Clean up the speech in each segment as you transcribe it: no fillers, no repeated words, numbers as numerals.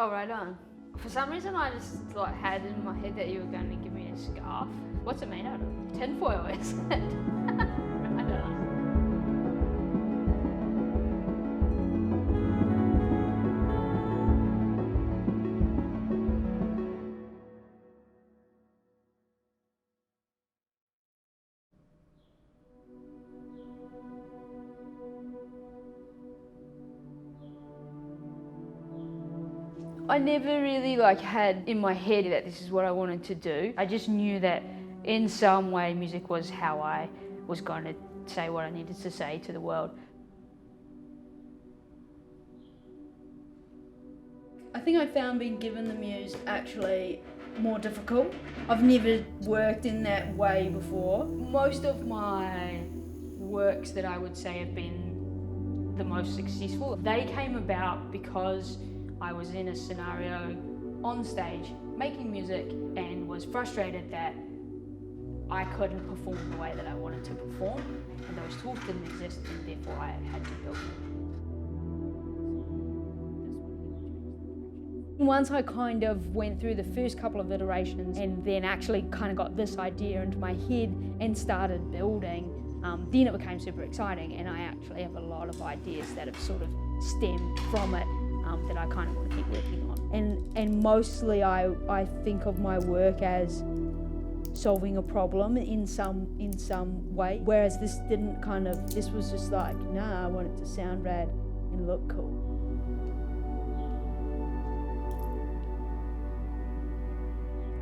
Oh, right on. For some reason I just had in my head that you were going to give me a scarf. What's it made out of? Tinfoil, isn't it? I don't know. I never really had in my head that this is what I wanted to do. I just knew that in some way music was how I was going to say what I needed to say to the world. I think I found being given the muse actually more difficult. I've never worked in that way before. Most of my works that I would say have been the most successful, they came about because I was in a scenario on stage making music and was frustrated that I couldn't perform the way that I wanted to perform, and those tools didn't exist, and therefore I had to build them. Once I kind of went through the first couple of iterations and then actually kind of got this idea into my head and started building, then it became super exciting, and I actually have a lot of ideas that have sort of stemmed from it that I kind of want to keep working on. And mostly I think of my work as solving a problem in some way, whereas this was just like, nah, I want it to sound rad and look cool.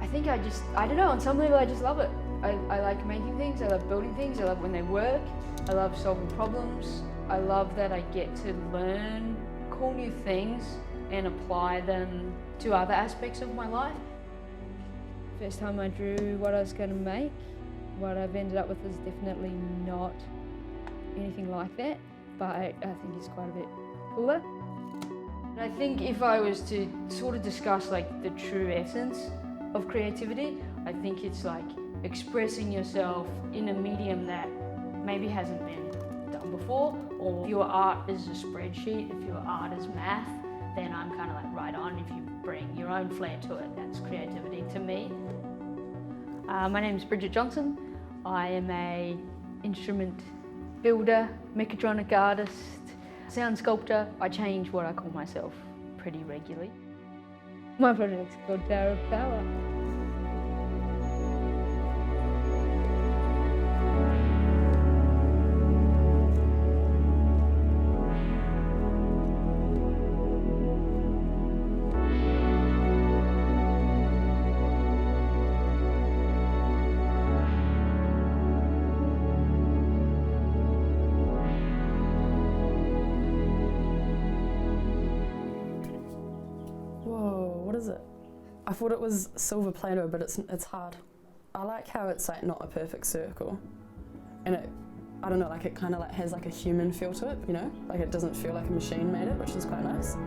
I think I don't know, on some level I just love it. I like making things, I love building things, I love when they work, I love solving problems. I love that I get to learn cool new things and apply them to other aspects of my life. First time I drew what I was going to make, what I've ended up with is definitely not anything like that, but I think it's quite a bit cooler. And I think if I was to sort of discuss the true essence of creativity, I think it's expressing yourself in a medium that maybe hasn't been done before, or if your art is a spreadsheet, if your art is math, then I'm kind of right on. If you bring your own flair to it, that's creativity to me. My name is Bridget Johnson. I am a instrument builder, mechatronic artist, sound sculptor. I change what I call myself pretty regularly. My project's called Tower of Power. What is it? I thought it was silver Play-Doh, but it's hard. I like how it's not a perfect circle, and I don't know, it kind of has a human feel to it, you know? It doesn't feel like a machine made it, which is quite nice.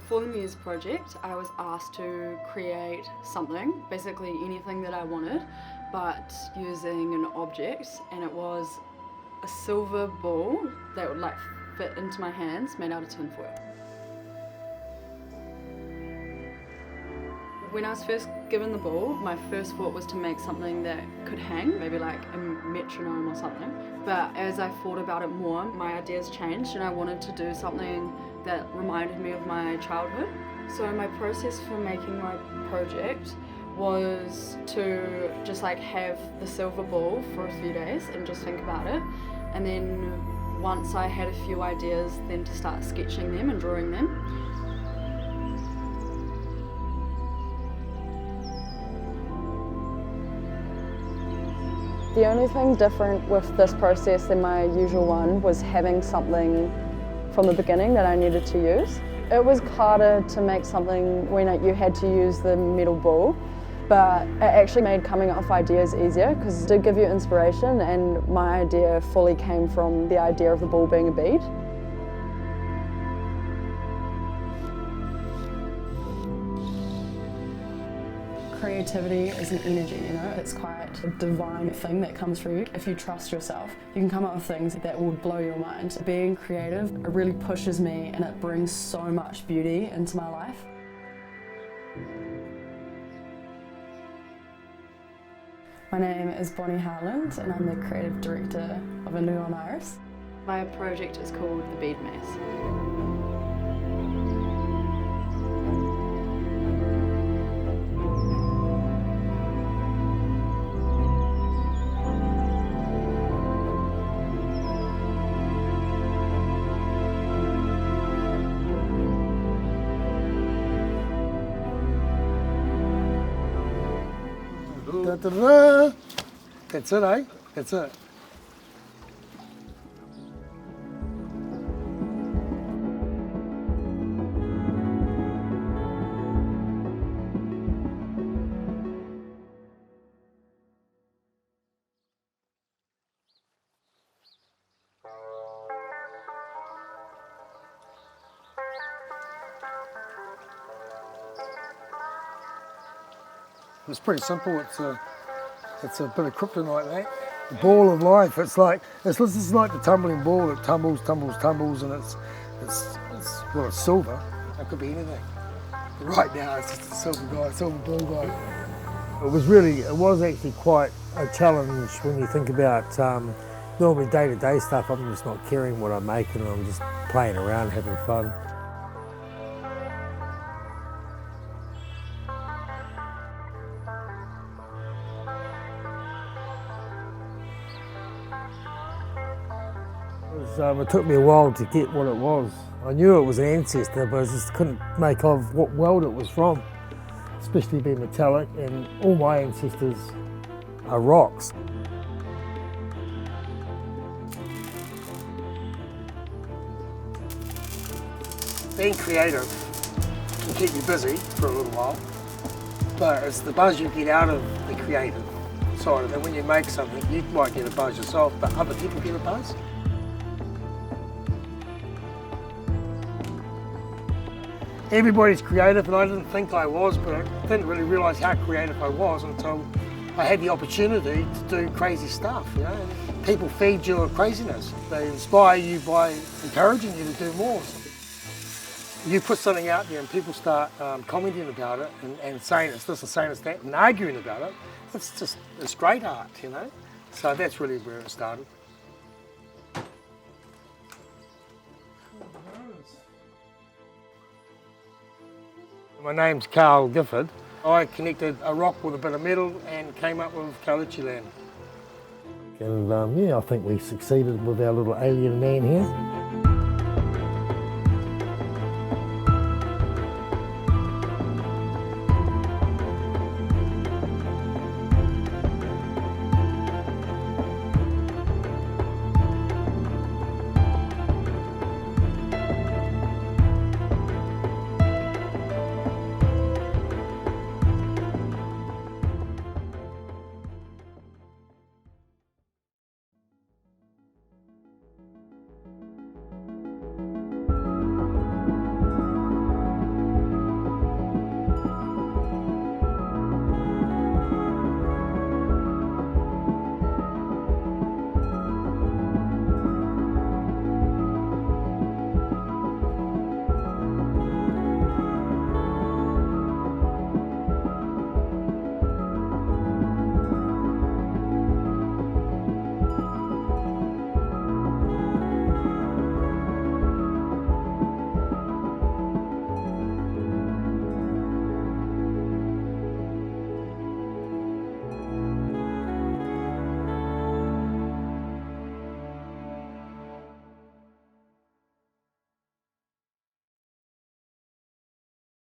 For the Muse Project, I was asked to create something, basically anything that I wanted, but using an object, and it was a silver ball that would fit into my hands, made out of tinfoil. When I was first given the ball, my first thought was to make something that could hang, maybe a metronome or something. But as I thought about it more, my ideas changed, and I wanted to do something that reminded me of my childhood. So my process for making my project was to just have the silver ball for a few days and just think about it. And then once I had a few ideas, then to start sketching them and drawing them. The only thing different with this process than my usual one was having something from the beginning that I needed to use. It was harder to make something when you had to use the metal ball, but it actually made coming up with ideas easier because it did give you inspiration, and my idea fully came from the idea of the ball being a bead. Creativity is an energy, you know, it's quite a divine thing that comes through you. If you trust yourself, you can come up with things that will blow your mind. Being creative, it really pushes me and it brings so much beauty into my life. My name is Bonnie Harland and I'm the creative director of A New on Iris. My project is called The Bead Maze. Da, da, da. That's it, eh? That's it. It's pretty simple. It's a bit of kryptonite, that. The ball of life. It's like this is like the tumbling ball. It tumbles, and it's silver. It could be anything. But right now, it's just a silver ball guy. It was actually quite a challenge when you think about normally day-to-day stuff. I'm just not caring what I'm making, and I'm just playing around, having fun. It took me a while to get what it was. I knew it was an ancestor, but I just couldn't make of what world it was from, especially being metallic, and all my ancestors are rocks. Being creative can keep you busy for a little while, but it's the buzz you get out of the creative side of it. When you make something, you might get a buzz yourself, but other people get a buzz. Everybody's creative, and I didn't think I was, but I didn't really realise how creative I was until I had the opportunity to do crazy stuff, you know. People feed your craziness. They inspire you by encouraging you to do more. You put something out there and people start commenting about it and saying it's this and saying it's that and arguing about it. It's great art, you know. So that's really where it started. My name's Carl Gifford. I connected a rock with a bit of metal and came up with Kalichi land. And yeah, I think we succeeded with our little alien man here.